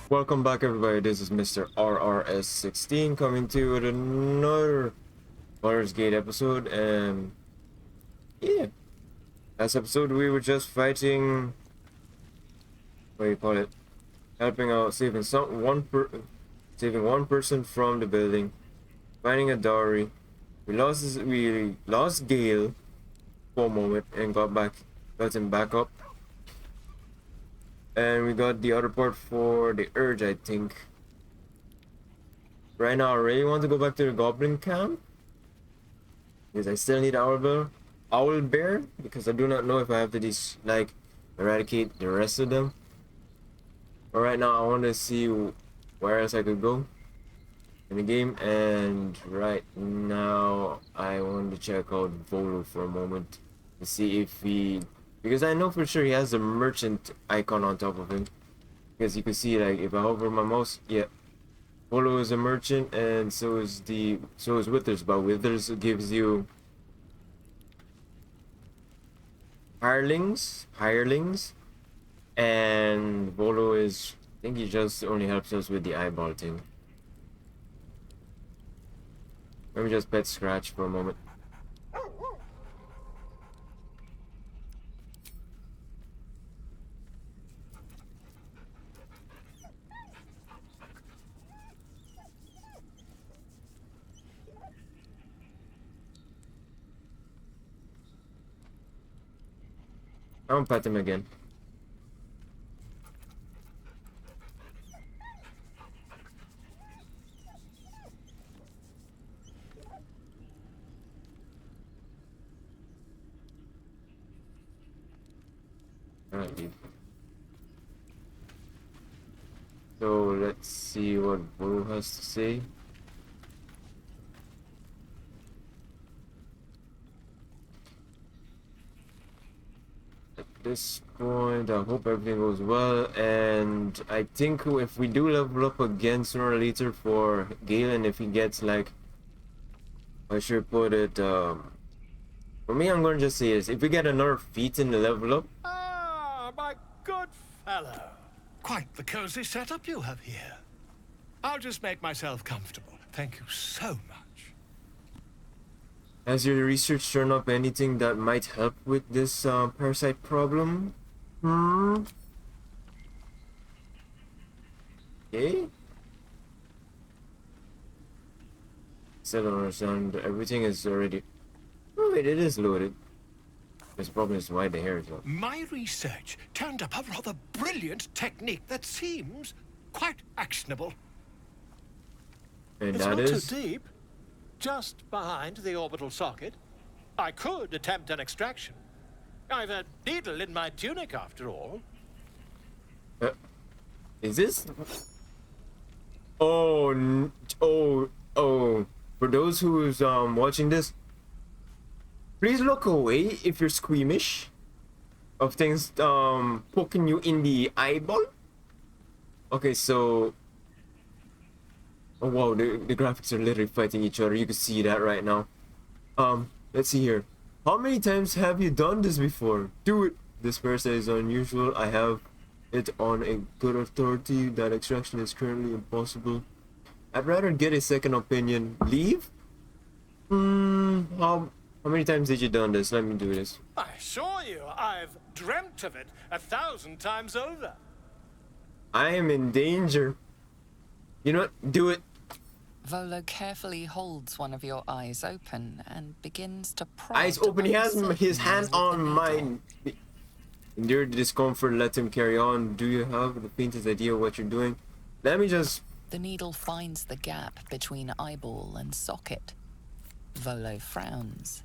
Welcome back, everybody. This is Mr. RRS16 coming to you with another Baldur's Gate episode. And yeah, last episode we were just fighting. What do you call it? Helping out, saving one person from the building, finding a dowry. We lost Gale for a moment and got him back up. And we got the other part for the urge, I think. Right now, I really want to go back to the goblin camp because I still need Owlbear, because I do not know if I have to eradicate the rest of them. But right now, I want to see where else I could go in the game, and right now I want to check out Volo for a moment to see if because I know for sure he has a merchant icon on top of him, because you can see, like, if I hover my mouse, yeah, Volo is a merchant, and so is Withers, but Withers gives you hirelings, and Volo is, I think he just only helps us with the eyeball thing. Let me just pet Scratch for a moment. I'll pet him again. Alright. So let's see what Volo has to say. At this point, I hope everything goes well, and I think if we do level up again sooner or later for Galen, if he gets, like, I should put it, for me, I'm gonna just say this: if we get another feat in the level up. Ah, my good fellow. Quite the cozy setup you have here. I'll just make myself comfortable. Thank you so much. Has your research turned up anything that might help with this parasite problem? Okay. Still don't understand. Everything is already. Oh wait, it is loaded. This problem is why the hair is up. My research turned up a rather brilliant technique that seems quite actionable. And It's that not is. too deep. Just behind the orbital socket. I could attempt an extraction. I've a needle in my tunic, after all. Is this? Oh, oh. For those who's watching this, please look away if you're squeamish of things poking you in the eyeball. Okay, so. Oh wow, the graphics are literally fighting each other. You can see that right now. Let's see here. How many times have you done this before? Do it. This person is unusual. I have it on a good authority that extraction is currently impossible. I'd rather get a second opinion. Leave? How many times did you done this? Let me do this. I assure you, I've dreamt of it 1,000 times over. I am in danger. You know what? Do it. Volo carefully holds one of your eyes open and begins to prod. Eyes open. He has his hand on mine. Endure the discomfort. Let him carry on. Do you have the faintest idea what you're doing? Let me just. The needle finds the gap between eyeball and socket. Volo frowns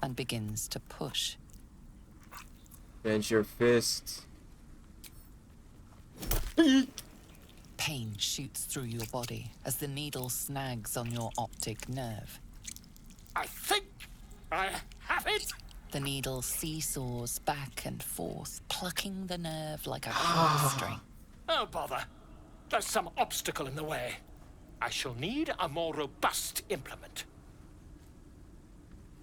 and begins to push. Clench your fist. Pain shoots through your body as the needle snags on your optic nerve. I think I have it. The needle seesaws back and forth, plucking the nerve like a hamstring. Oh, bother. There's some obstacle in the way. I shall need a more robust implement.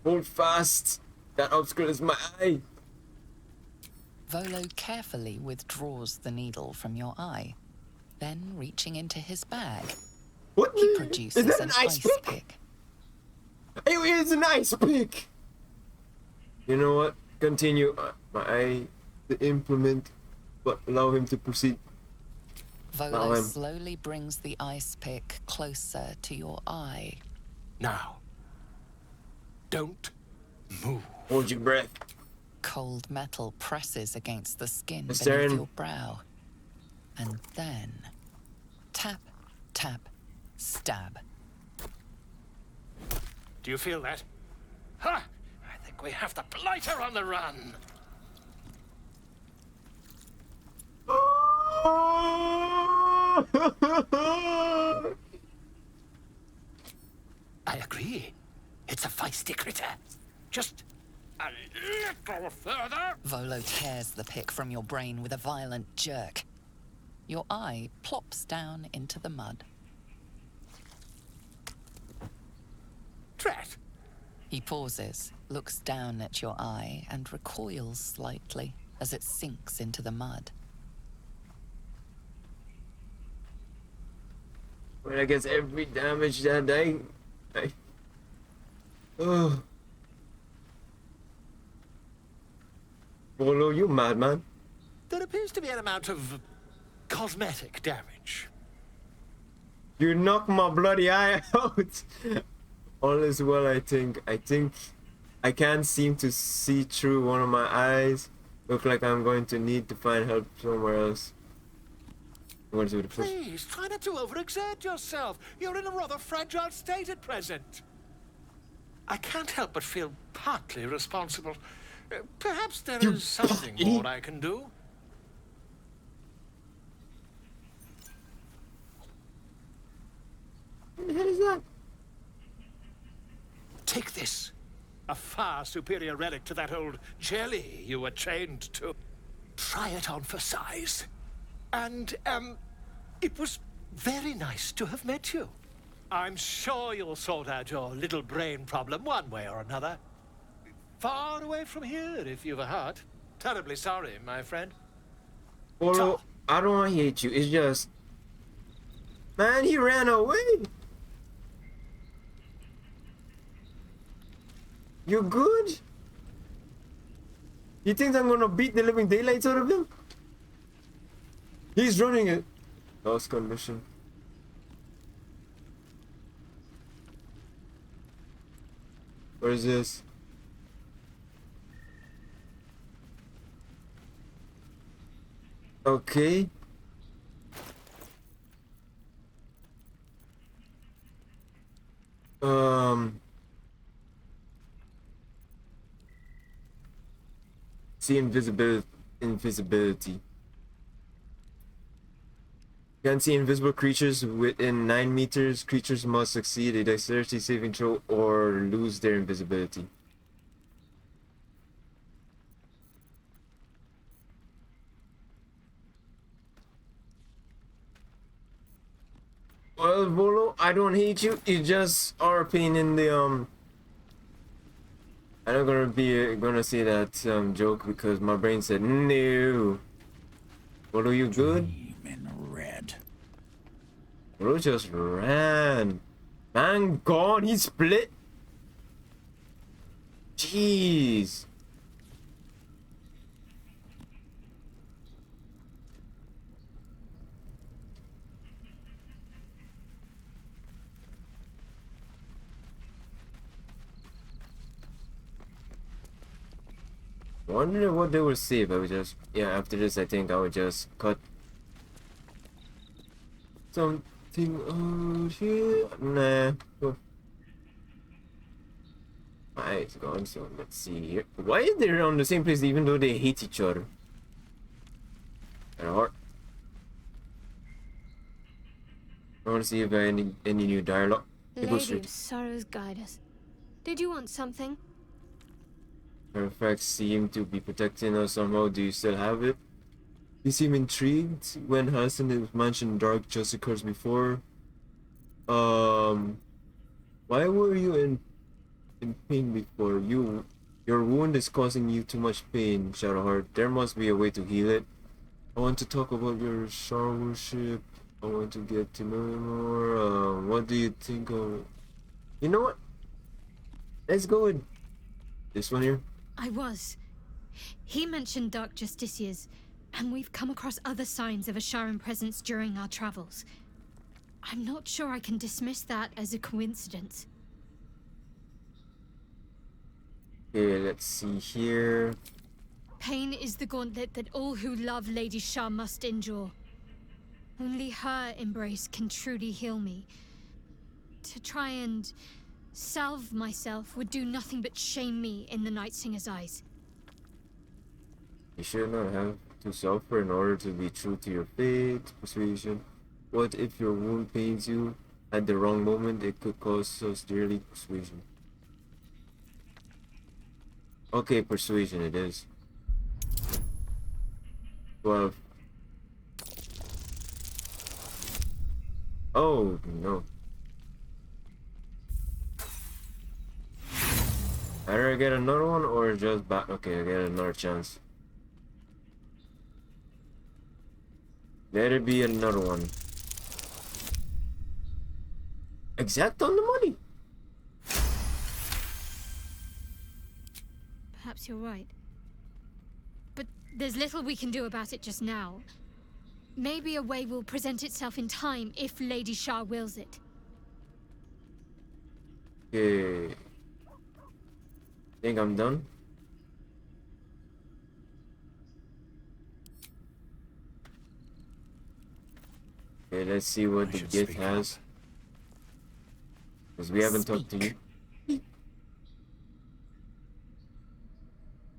Hold fast. That obstacle is my eye. Volo carefully withdraws the needle from your eye. Then, reaching into his bag, What? he Is produces that an an ice pick? pick. It is an ice pick. You know what? Continue. The implement, but allow him to proceed. Allow Volo him. slowly brings the ice pick closer to your eye. Now, don't move. Hold your breath. Cold metal presses against the skin Yes, beneath Darren. your brow. And then, tap, tap, stab. Do you feel that? Ha! I think we have the blighter on the run. I agree. It's a feisty critter. Just a little further. Volo tears the pick from your brain with a violent jerk. Your eye plops down into the mud. Drat. He pauses, looks down at your eye, and recoils slightly as it sinks into the mud. When I guess every damage that oh. Bolo, you madman. There appears to be an amount of cosmetic damage. You knocked my bloody eye out. All is well, I think. I can't seem to see through one of my eyes. Look like I'm going to need to find help somewhere else. I'm going to do the push. Please, try not to overexert yourself. You're in a rather fragile state at present. I can't help but feel partly responsible. Perhaps there is something more I can do. What the hell is that? Take this. A far superior relic to that old jelly you were chained to. Try it on for size. And, it was very nice to have met you. I'm sure you'll sort out your little brain problem one way or another. Far away from here, if you've a heart. Terribly sorry, my friend. Bolo, I don't hate you. It's just... Man, he ran away. You good? You think I'm gonna beat the living daylights out of him? He's running it. Lost condition. Where is this? Okay. See invisibility. You can see invisible creatures within 9 meters. Creatures must succeed a dexterity saving throw or lose their invisibility. Well, Volo, I don't hate you. You just are a pain in the I'm not gonna say that joke because my brain said no. Volo, you good? In red. Volo just ran. Man gone. He split. Jeez. I wonder what they will say if I would just... Yeah, after this I think I would just cut something out here. Nah. Oh. My eye's gone, so let's see here. Why are they on the same place even though they hate each other? Kinda hard. I want to see if there are any new dialogue. Go Lady straight. of Sorrows, guide us. Did you want something? Artifacts seem to be protecting us somehow. Do you still have it? You seem intrigued. When Hassan mentioned dark just occurs before. Why were you in pain before? Your wound is causing you too much pain, Shadowheart. There must be a way to heal it. I want to talk about your showership. I want to get to know you more. What do you think of? You know what? Let's go with this one here. I was. He mentioned dark justiciars, and we've come across other signs of a Sharon presence during our travels. I'm not sure I can dismiss that as a coincidence. Okay, let's see here. Pain is the gauntlet that all who love Lady Shah must endure. Only her embrace can truly heal me. To try and salve myself would do nothing but shame me in the Night Singer's eyes. You should not have to suffer in order to be true to your faith. Persuasion. What if your wound pains you at the wrong moment? It could cost us dearly. Persuasion. Okay, persuasion it is. 12. Oh, no. Either I get another one or just back. Okay, I get another chance. Let it be another one. Exact on the money. Perhaps you're right. But there's little we can do about it just now. Maybe a way will present itself in time if Lady Shah wills it. Okay. Think I'm done. Okay, let's see what I the should gift speak has. Because we haven't talked to you.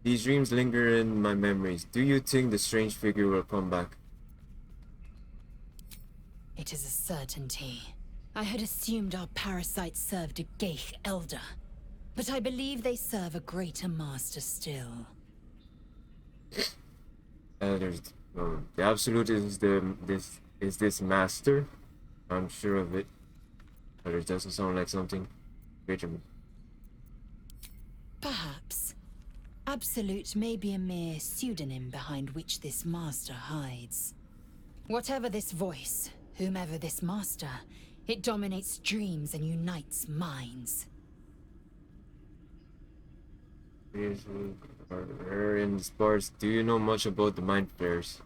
These dreams linger in my memories. Do you think the strange figure will come back? It is a certainty. I had assumed our parasites served a Geich elder, but I believe they serve a greater master still. The absolute is this master. I'm sure of it. But it doesn't sound like something greater. Perhaps. Absolute may be a mere pseudonym behind which this master hides. Whatever this voice, whomever this master, it dominates dreams and unites minds. In sports, do you know much about the mind flares?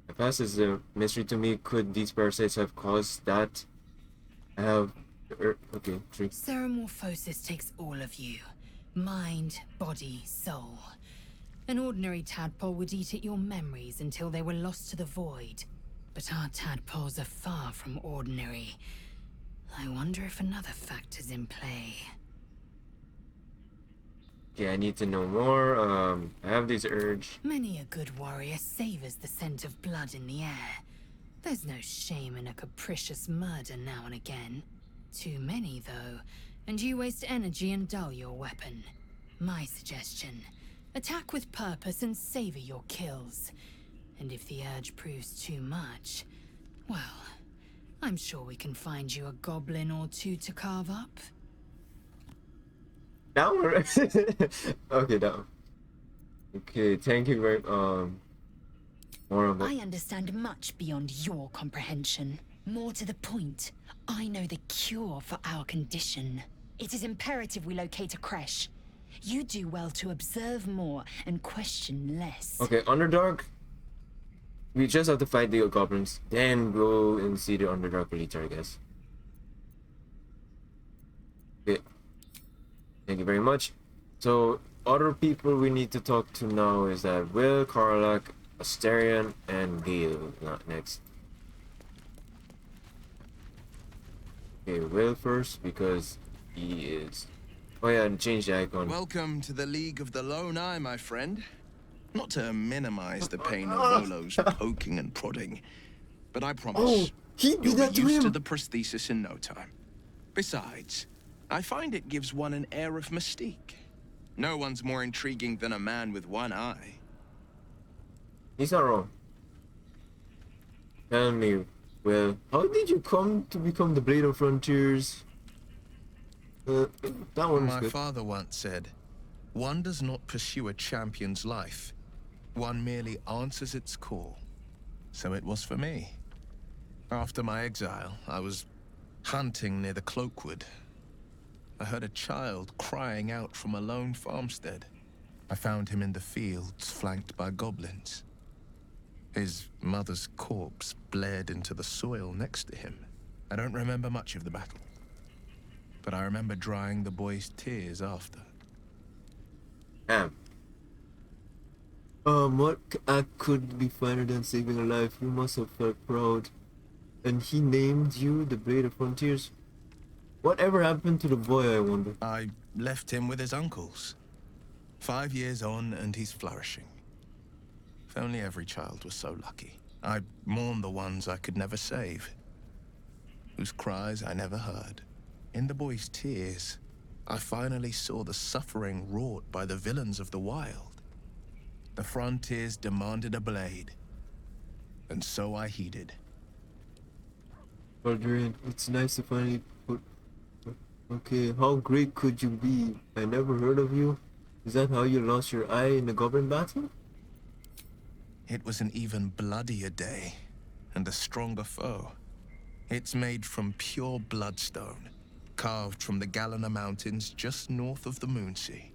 The past is a mystery to me. Could these parasites have caused that? I have. Okay, 3. Ceremorphosis takes all of you. Mind, body, soul. An ordinary tadpole would eat at your memories until they were lost to the void. But our tadpoles are far from ordinary. I wonder if another factor's in play. Yeah, I need to know more. I have this urge. Many a good warrior savors the scent of blood in the air. There's no shame in a capricious murder now and again. Too many, though, and you waste energy and dull your weapon. My suggestion, attack with purpose and savor your kills. And if the urge proves too much, well, I'm sure we can find you a goblin or two to carve up. That one. Okay, that one. Okay, thank you very more about. I understand much beyond your comprehension. More to the point, I know the cure for our condition. It is imperative we locate a creche. You do well to observe more and question less. Okay, Underdark. We just have to fight the goblins, then go and see the Underdark later, I guess. Okay. Thank you very much. So, other people we need to talk to now is that Will, Karlak, Asterion, and Gale. Not next. Okay, Will first because he is. Oh yeah, and change the icon. Welcome to the League of the Lone Eye, my friend. Not to minimize the pain of Volo's poking and prodding, but I promise Oh, he did you'll that be to used to him. the prosthesis in no time. Besides, I find it gives one an air of mystique. No one's more intriguing than a man with one eye. He's not wrong. Tell me, Will, how did you come to become the Blade of Frontiers? That one was My good. father once said, one does not pursue a champion's life. One merely answers its call. So it was for me. After my exile, I was hunting near the Cloakwood. I heard a child crying out from a lone farmstead. I found him in the fields, flanked by goblins. His mother's corpse bled into the soil next to him. I don't remember much of the battle, but I remember drying the boy's tears after. Damn. What act could be finer than saving a life? You must have felt proud. And he named you the Blade of Frontiers. Whatever happened to the boy, I wonder? I left him with his uncles. 5 years on, and he's flourishing. If only every child was so lucky. I mourn the ones I could never save, whose cries I never heard. In the boy's tears, I finally saw the suffering wrought by the villains of the wild. The frontiers demanded a blade, and so I heeded. Baldur, it's nice to finally put... Okay, how great could you be? I never heard of you. Is that how you lost your eye in the goblin battle? It was an even bloodier day, and a stronger foe. It's made from pure bloodstone, carved from the Galena Mountains just north of the Moonsea.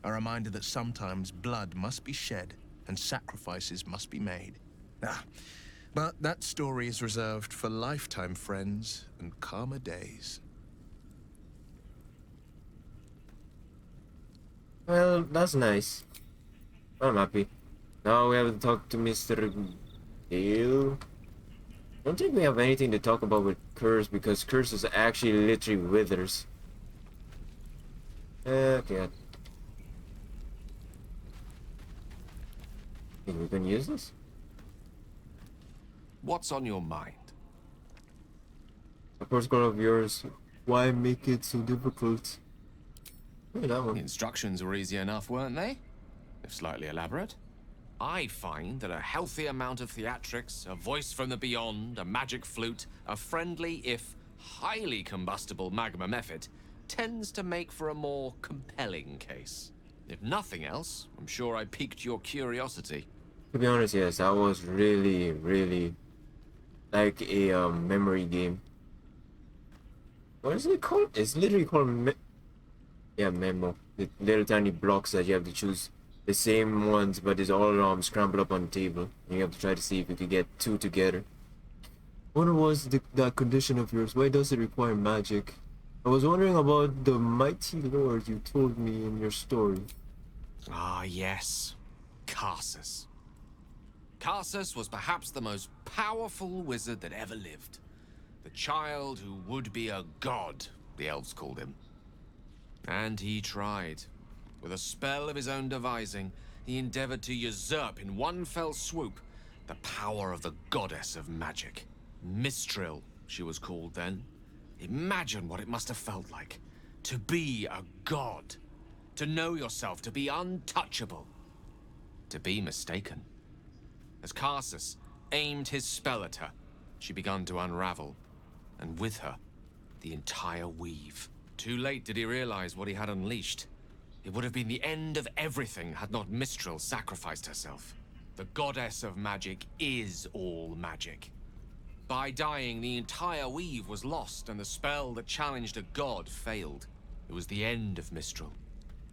A reminder that sometimes blood must be shed and sacrifices must be made. But that story is reserved for lifetime friends and calmer days. Well, that's nice. I'm happy. Now we have to talk to Mr. Dale. Don't think we have anything to talk about with Curse, because Curse is actually literally withers. Okay. Think we can use this? What's on your mind? A first goal of yours. Why make it so difficult? Hey, that The one. instructions were easy enough, weren't they? If slightly elaborate. I find that a healthy amount of theatrics, a voice from the beyond, a magic flute, a friendly, if highly combustible magma method, tends to make for a more compelling case. If nothing else, I'm sure I piqued your curiosity. To be honest, yes, that was really like a memory game. What is it called? It's literally called Memo. The little tiny blocks that you have to choose the same ones, but it's all scrambled up on the table. And you have to try to see if you could get two together. What was that condition of yours? Why does it require magic? I was wondering about the mighty lord you told me in your story. Ah, yes. Karsus. Karsus was perhaps the most powerful wizard that ever lived. The child who would be a god, the elves called him. And he tried. With a spell of his own devising, he endeavored to usurp in one fell swoop the power of the goddess of magic. Mistral, she was called then. Imagine what it must have felt like to be a god. To know yourself, to be untouchable. To be mistaken. As Karsus aimed his spell at her, she began to unravel, and with her, the entire weave. Too late did he realize what he had unleashed. It would have been the end of everything had not Mistral sacrificed herself. The goddess of magic is all magic. By dying, the entire weave was lost, and the spell that challenged a god failed. It was the end of Mistral.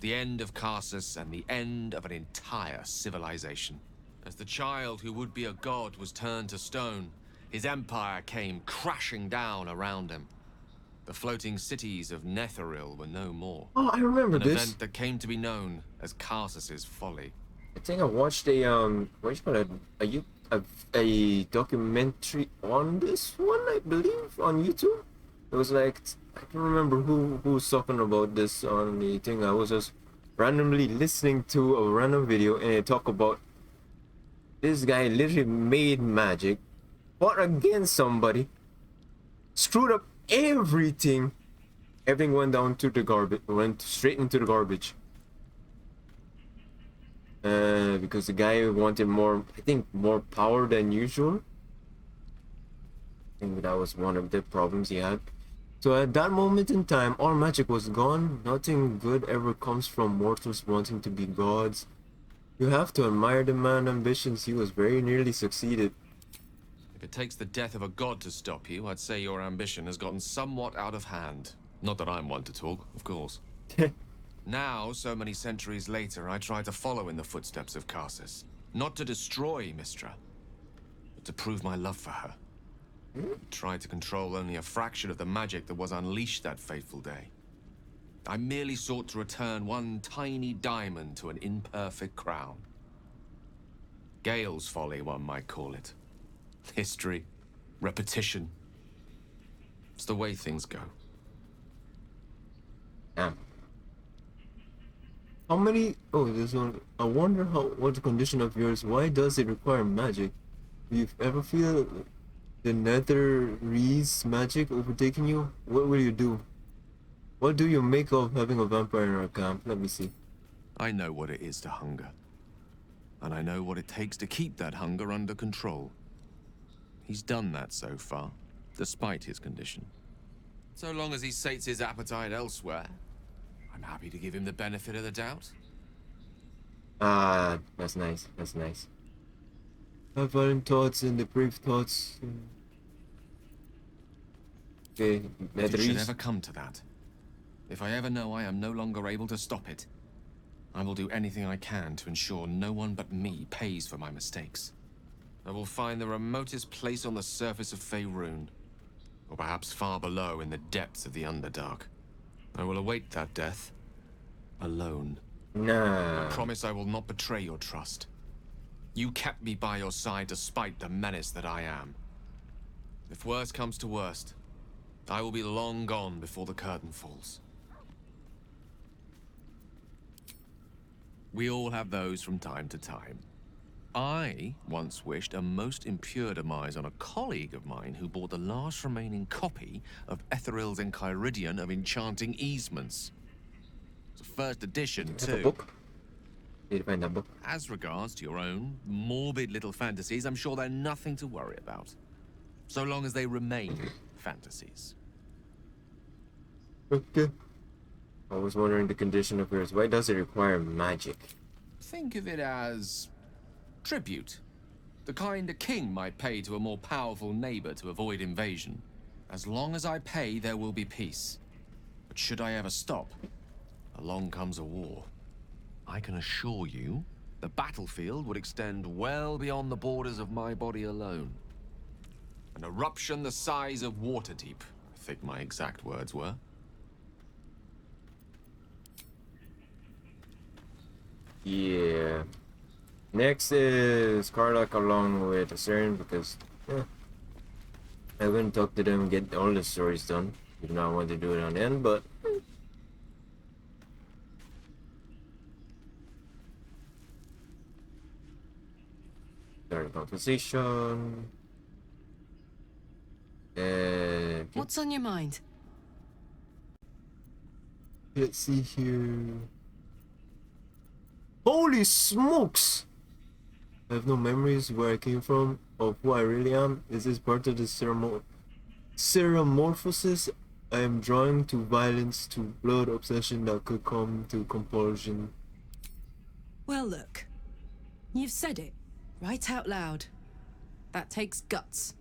The end of Karsus, and the end of an entire civilization. As the child who would be a god was turned to stone, his empire came crashing down around him. The floating cities of Nathrandir were no more. Oh, I remember An this. event that came to be known as Karsus's folly. I think I watched a what do you call it? A documentary on this one, I believe, on YouTube. It was like, I don't remember who was talking about this on the thing. I was just randomly listening to a random video, and it talked about this guy literally made magic, fought against somebody, screwed up everything. Everything went down to the garbage, went straight into the garbage. Because the guy wanted more, I think, more power than usual. I think that was one of the problems he had. So at that moment in time, all magic was gone. Nothing good ever comes from mortals wanting to be gods. You have to admire the man's ambitions. He was very nearly succeeded. If If it takes the death of a god to stop you, I'd say your ambition has gotten somewhat out of hand. Not that I'm one to talk, of course. Now, so many centuries later, I try to follow in the footsteps of Karsus. Not to destroy Mistra, but to prove my love for her. Try to control only a fraction of the magic that was unleashed that fateful day. I merely sought to return one tiny diamond to an imperfect crown. Gale's folly, one might call it. History, repetition. It's the way things go. Yeah. How many? Oh, there's one. I wonder what the condition of yours. Why does it require magic? Do you ever feel the Nathrandir's magic overtaking you? What will you do? What do you make of having a vampire in our camp? Let me see. I know what it is to hunger. And I know what it takes to keep that hunger under control. He's done that so far, despite his condition. So long as he sates his appetite elsewhere, I'm happy to give him the benefit of the doubt. Ah, that's nice. That's nice. Have violent thoughts and depraved thoughts. Okay, If it should ever come to that, if I ever know I am no longer able to stop it, I will do anything I can to ensure no one but me pays for my mistakes. I will find the remotest place on the surface of Faerun, or perhaps far below in the depths of the Underdark. I will await that death, alone. Nah. I promise I will not betray your trust. You kept me by your side despite the menace that I am. If worst comes to worst, I will be long gone before the curtain falls. We all have those from time to time. I once wished a most impure demise on a colleague of mine who bought the last remaining copy of Etheril's Enchiridion of Enchanting Easements. It's a first edition, Have too. a book? Did you find that book? As regards to your own morbid little fantasies, I'm sure they're nothing to worry about. So long as they remain fantasies. Okay. I was wondering the condition of yours. Why does it require magic? Think of it as tribute. The kind a king might pay to a more powerful neighbor to avoid invasion. As long as I pay, there will be peace. But should I ever stop, along comes a war. I can assure you, the battlefield would extend well beyond the borders of my body alone. An eruption the size of Waterdeep, I think my exact words were. Yeah. Next is Karlach along with Cern because I went and talk to them, get all the stories done. Even though I want to do it on the end, but start a conversation. What's on your mind? Let's see here. Holy smokes! I have no memories where I came from, of who I really am. Is this part of the ceremorphosis? I am drawn to violence, to blood obsession that could come to compulsion. Well, look. You've said it, right out loud. That takes guts.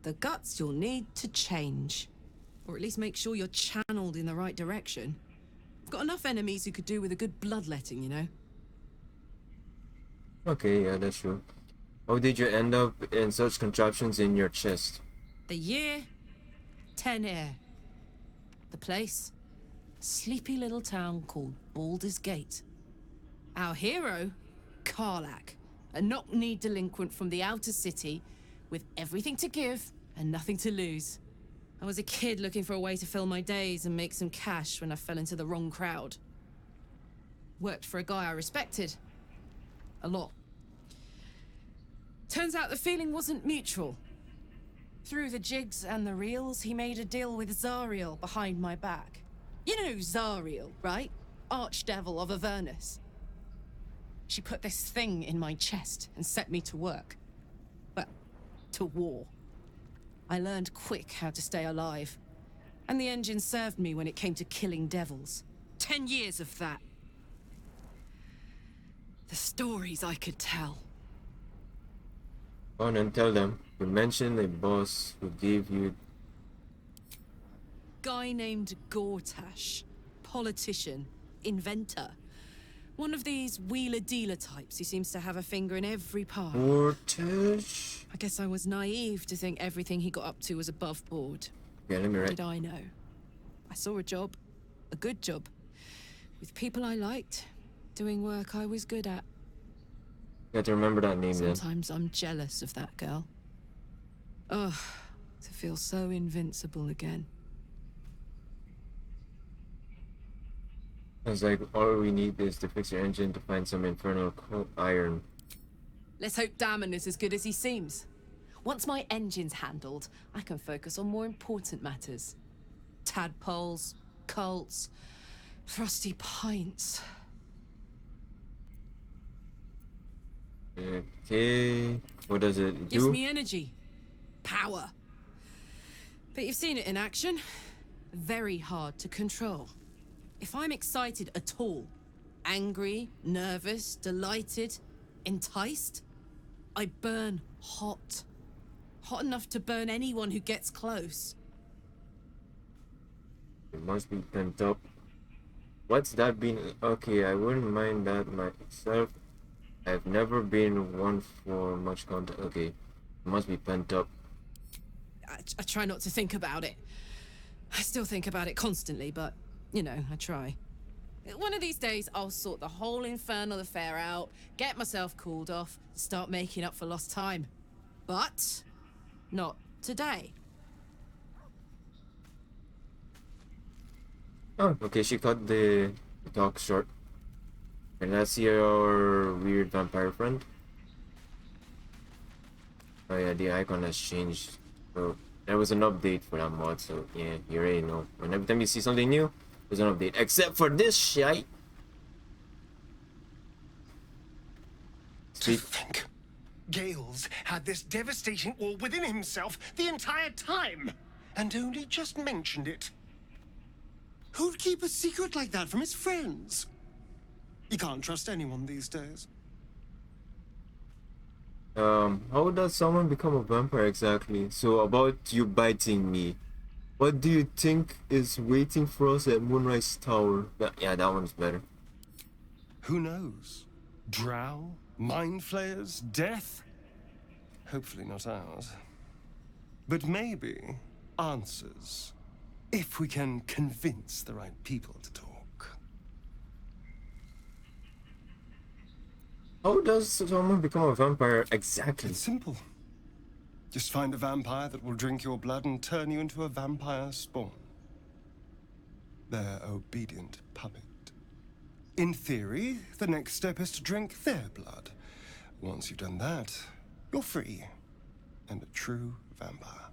The guts you'll need to change. Or at least make sure you're channeled in the right direction. I've got enough enemies who could do with a good bloodletting, you know? Okay, yeah, that's true. How did you end up in such contraptions in your chest? The year, 10 air. The place, sleepy little town called Baldur's Gate. Our hero, Karlach, a knock-knee delinquent from the outer city with everything to give and nothing to lose. I was a kid looking for a way to fill my days and make some cash when I fell into the wrong crowd. Worked for a guy I respected. A lot. Turns out the feeling wasn't mutual. Through the jigs and the reels, he made a deal with Zariel behind my back. You know Zariel, right? Archdevil of Avernus. She put this thing in my chest and set me to work. Well, to war. I learned quick how to stay alive. And the engine served me when it came to killing devils. 10 years of that. The stories I could tell. Go on and tell them. You mentioned a boss who gave you... Guy named Gortash. Politician. Inventor. One of these wheeler-dealer types who seems to have a finger in every pie. Vortex? I guess I was naive to think everything he got up to was above board. Yeah, let me What write. did I know? I saw a job. A good job. With people I liked. Doing work I was good at. You have to remember that name then. Sometimes I'm jealous of that girl. Ugh, to feel so invincible again. I was like, all we need is to fix your engine to find some infernal iron. Let's hope Damon is as good as he seems. Once my engine's handled, I can focus on more important matters. Tadpoles, cults, frosty pints. Okay, what does it Gives do? me energy. Power. But you've seen it in action. Very hard to control. If I'm excited at all, angry, nervous, delighted, enticed, I burn hot. Hot enough to burn anyone who gets close. It must be pent up. What's that been? Okay, I wouldn't mind that myself. I've never been one for much contact. Okay, it must be pent up. I try not to think about it. I still think about it constantly, but, you know, I try. One of these days, I'll sort the whole infernal affair out, get myself cooled off, start making up for lost time. But not today. Oh, okay, she cut the talk short. And let's see our weird vampire friend. Oh yeah, the icon has changed. So there was an update for that mod, so yeah, you already know. And every time you see something new, there's an update. Except for this shite. To think, Gales had this devastating all within himself the entire time, and only just mentioned it. Who'd keep a secret like that from his friends? You can't trust anyone these days. How does someone become a vampire exactly? So about you biting me, what do you think is waiting for us at Moonrise Tower? Yeah, that one's better. Who knows? Drow? Mind flayers? Death? Hopefully not ours. But maybe answers. If we can convince the right people to talk. How does someone become a vampire exactly? It's simple. Just find a vampire that will drink your blood and turn you into a vampire spawn. Their obedient puppet. In theory, the next step is to drink their blood. Once you've done that, you're free. And a true vampire.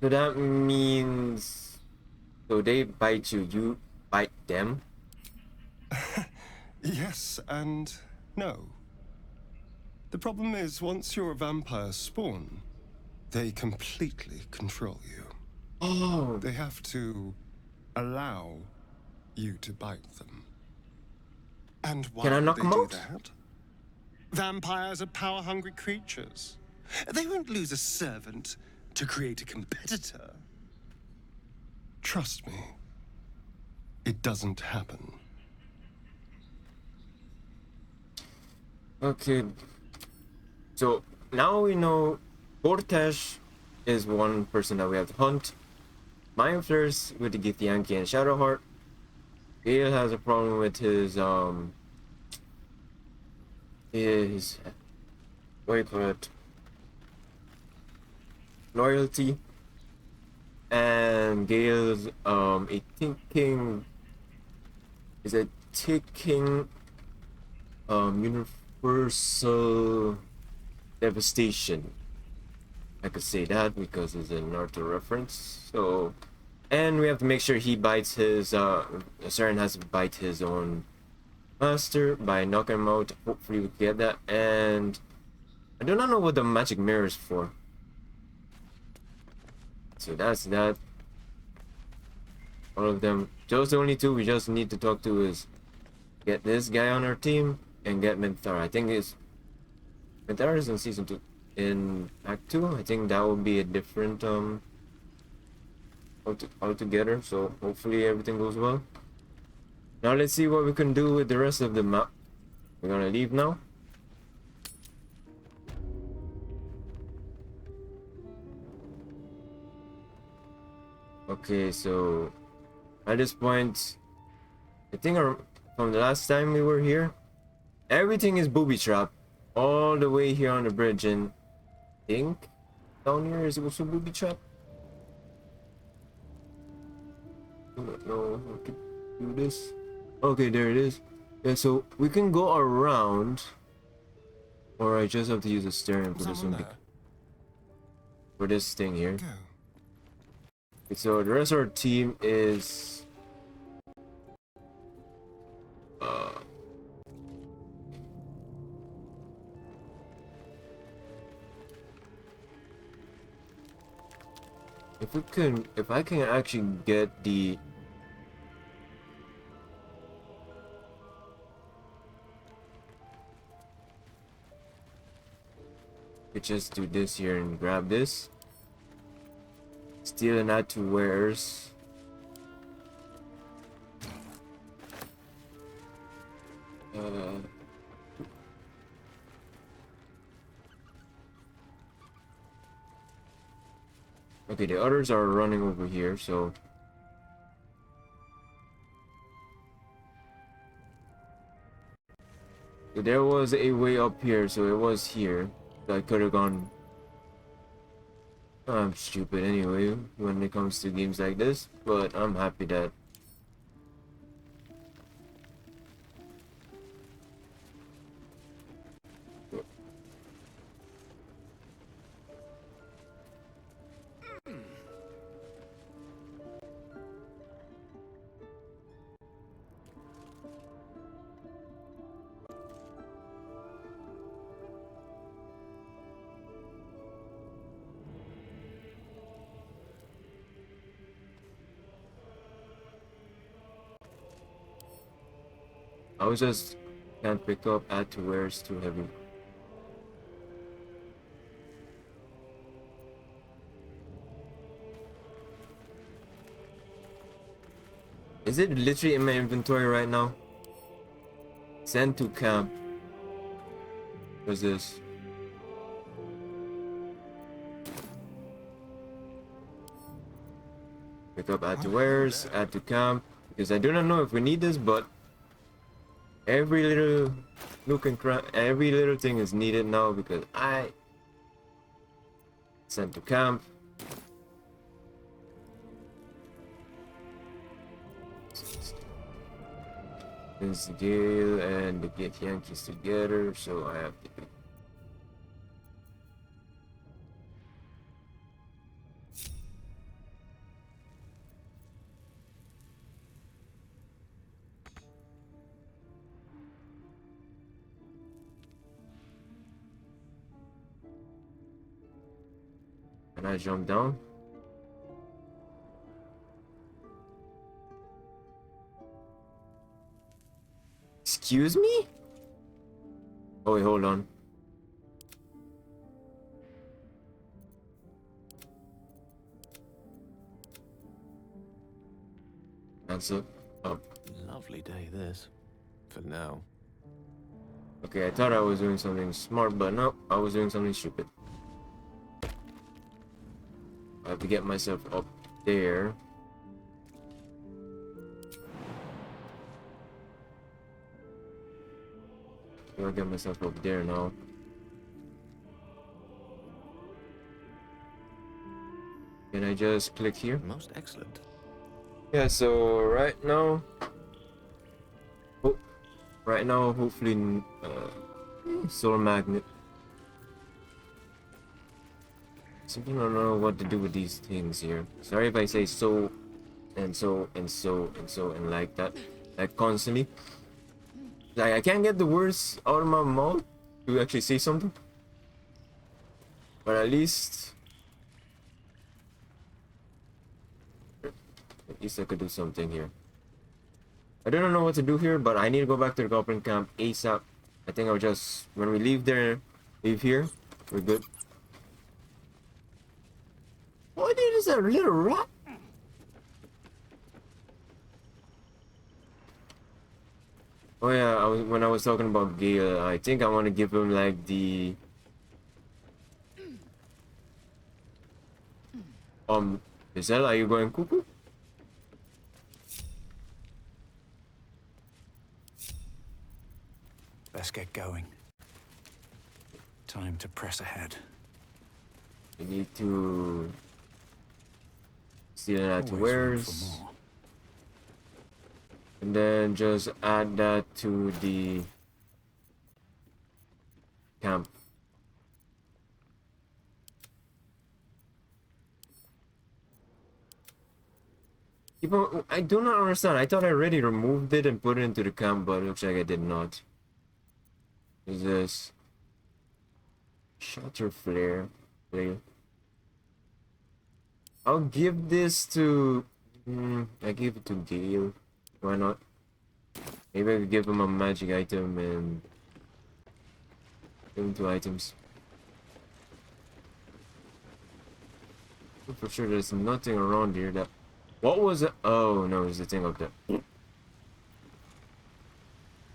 So that means... So they bite you, you bite them? Yes and no. The problem is, once you're a vampire spawn, they completely control you. Oh. They have to allow you to bite them. And why Can I knock they them do out? that? Vampires are power-hungry creatures. They won't lose a servant to create a competitor. Trust me, it doesn't happen. Okay. So now we know Gortash is one person that we have to hunt. Mind Flayers with the Githyanki and Shadowheart. Gale has a problem with his what do you call it? Loyalty. And Gale's a taking universal devastation. I could say that because it's a Naruto reference. So, and we have to make sure he bites his Saren has to bite his own master by knocking him out. Hopefully we get that. And I do not know what the magic mirror is for. So that's that. All of them. Those the only two we just need to talk to is get this guy on our team and get Menthara. I think Menthara is in season 2. in Act 2. I think that will be a different altogether, so hopefully everything goes well. Now let's see what we can do with the rest of the map. We're gonna leave now. Okay, so at this point, I think from the last time we were here, everything is booby trap all the way here on the bridge, and I think down here is also booby trap. I don't know how to do this. Okay, there it is. Yeah, so we can go around, or I just have to use a steering for this one, for this thing here. Okay, so the rest of our team is if I can actually get the we just do this here and grab this. Steal and add to wares. Okay, the others are running over here, so there was a way up here, so it was here. So I could have gone. I'm stupid anyway when it comes to games like this, but I'm happy that I was just can't pick up, add to wares, too heavy. Is it literally in my inventory right now? Send to camp. What's this? Pick up, add to wares, add to camp. Because I do not know if we need this, but every little nook and cranny, every little thing is needed now because I sent to camp. It's the deal and to get Yankees together, so I have to do. Can I jump down? Excuse me? Oh wait, hold on. Cancel. Oh. Lovely day this. For now. Okay, I thought I was doing something smart, but no, I was doing something stupid. I have to get myself up there. I'll get myself up there now. Can I just click here? Most excellent. Yeah, so right now, hopefully, solar magnet. Something I don't know what to do with these things here. Sorry if I say so, and so, and so, and so, and like that, like constantly. Like I can't get the words out of my mouth to actually say something. But at least I could do something here. I don't know what to do here, but I need to go back to the Goblin camp ASAP. I think I'll just, when we leave here, we're good. was that little rat? Oh yeah, when I was talking about Gale, I think I want to give him like the Giselle, are you going cuckoo? Let's get going. Time to press ahead. We need to steal that to Always room wares. for more. And then just add that to the camp. People, I do not understand. I thought I already removed it and put it into the camp, but it looks like I did not. Is this shutter flare? I'll give this to. I give it to Gale. Why not? Maybe I could give him a magic item and give him 2 items. For sure, there's nothing around here that. What was it? Oh no, it's the thing up there.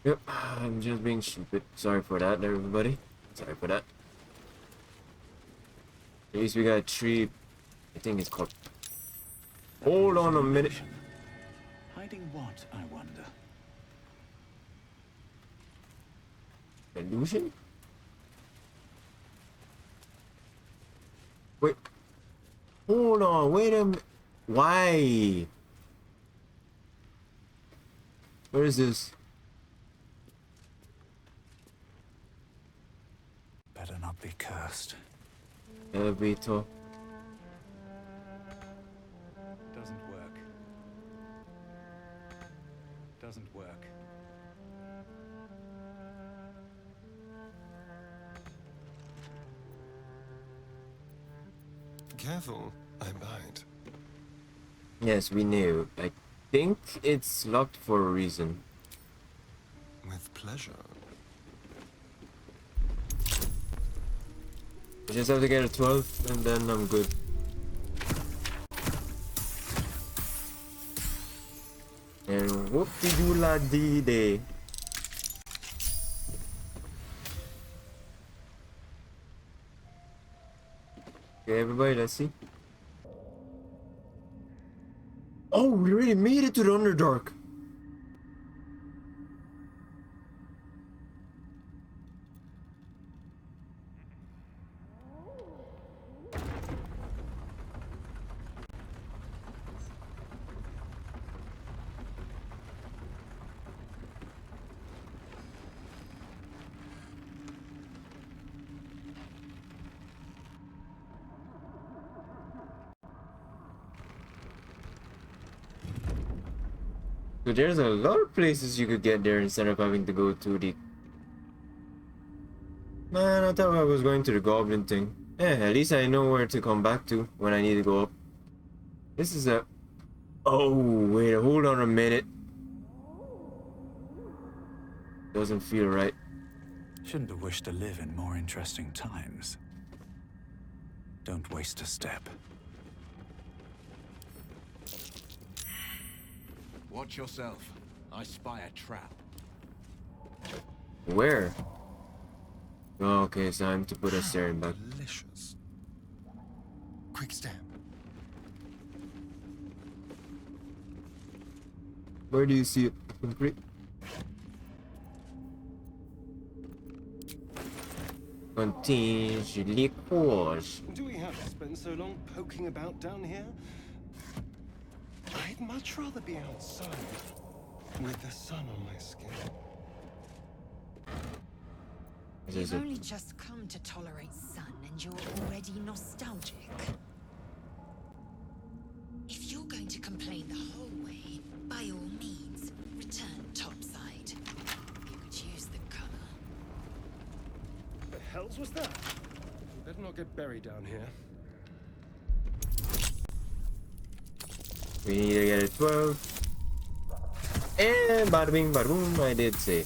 Yep, I'm just being stupid. Sorry for that, everybody. Sorry for that. At least we got 3. I think it's called. Hold on a minute. Hiding what, I wonder? Illusion? Wait. Hold on, wait a minute. Why? Where is this? Better not be cursed. Elevator. Doesn't work. Doesn't work. Careful, I bite. Yes, we knew. I think it's locked for a reason. With pleasure. I just have to get a 12 and then I'm good. And whoop-de-doo-la-dee-day. Okay, everybody, let's see. Oh, we already made it to the Underdark. So there's a lot of places you could get there instead of having to go to the... Man, I thought I was going to the goblin thing. Eh, at least I know where to come back to when I need to go up. This is a... Oh, wait, hold on a minute. Doesn't feel right. Shouldn't have wished to live in more interesting times. Don't waste a step. Watch yourself. I spy a trap. Where? Oh, okay, it's time to put a staring back. Delicious. Quick step. Where do you see it? Concrete? Contains liquors. Do we have to spend so long poking about down here? I'd much rather be outside, with the sun on my skin. You've only just come to tolerate sun and you're already nostalgic. If you're going to complain the whole way, by all means, return topside. You could use the cover. The hell's was that? Better not get buried down here. We need to get a 12. And bada bing bada boom, I did say.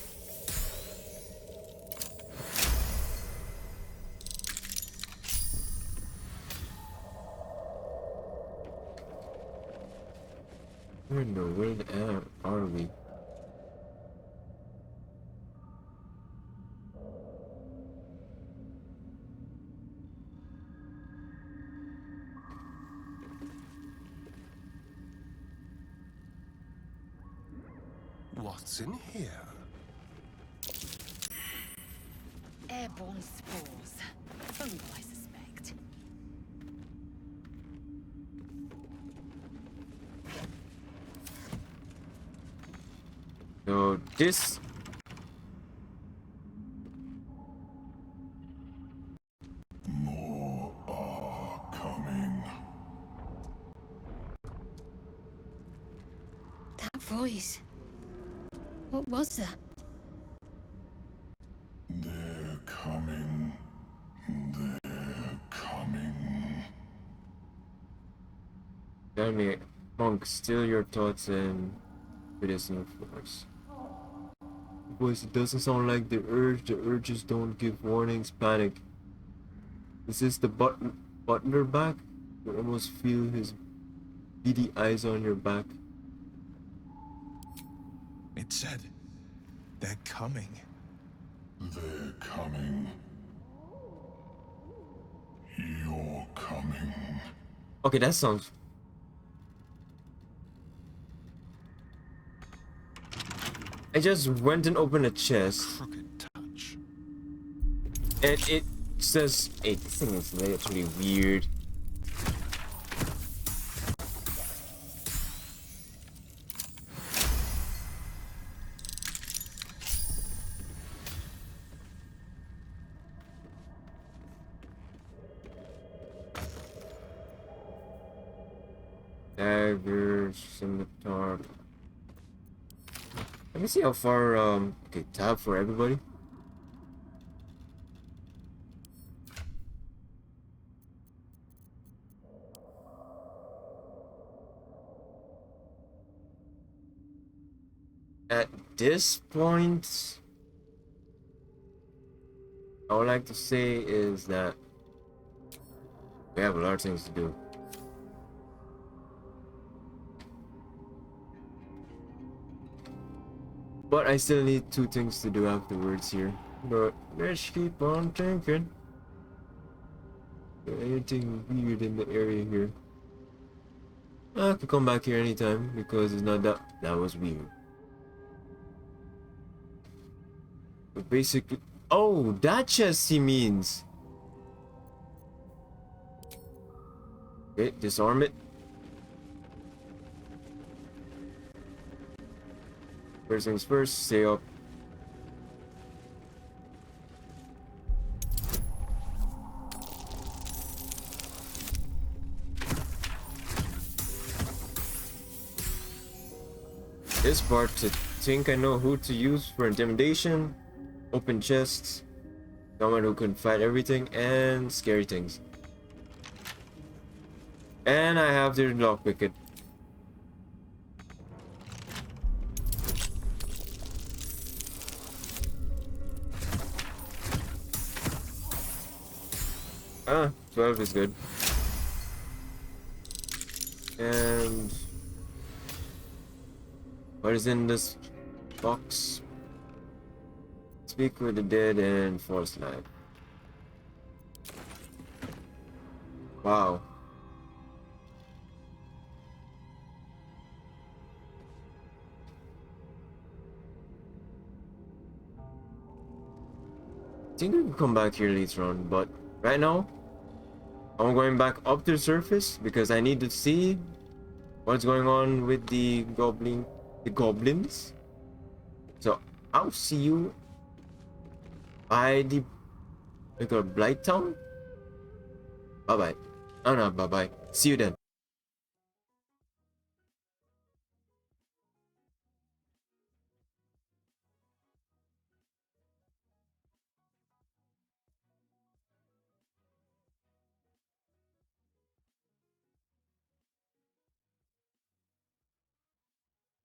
Where in the world are we? What's in here? Airborne spores. Fungal, I suspect. So this More are coming. That voice. What was that? They're coming. They're coming. tell me, monk, still your thoughts and medicinal force. Voice, it doesn't sound like the urge. The urges don't give warnings. Panic. Is this the butler back? You almost feel his beady eyes on your back. It said, they're coming. They're coming. You're coming. Okay, that sounds. I just went and opened a chest. Crooked touch. And it says, hey, this thing is literally weird. Daggers, scimitar. Let me see how far, okay, tab for everybody. At this point, I would like to say is that we have a lot of things to do. But I still need 2 things to do afterwards here. But let's keep on thinking. Anything weird in the area here? I could come back here anytime because it's not that was weird. But basically, oh, that chest he means. Okay, disarm it. First things first, stay up. This part to think I know who to use for intimidation, open chests, someone who can fight everything, and scary things. And I have the lockpick it. Ah, 12 is good. And what is in this box? Speak with the dead and force life. Wow. I think we can come back here later on, but right now I'm going back up to the surface because I need to see what's going on with the goblins. So I'll see you by the Blight Town. Bye bye. Oh no, bye bye. See you then.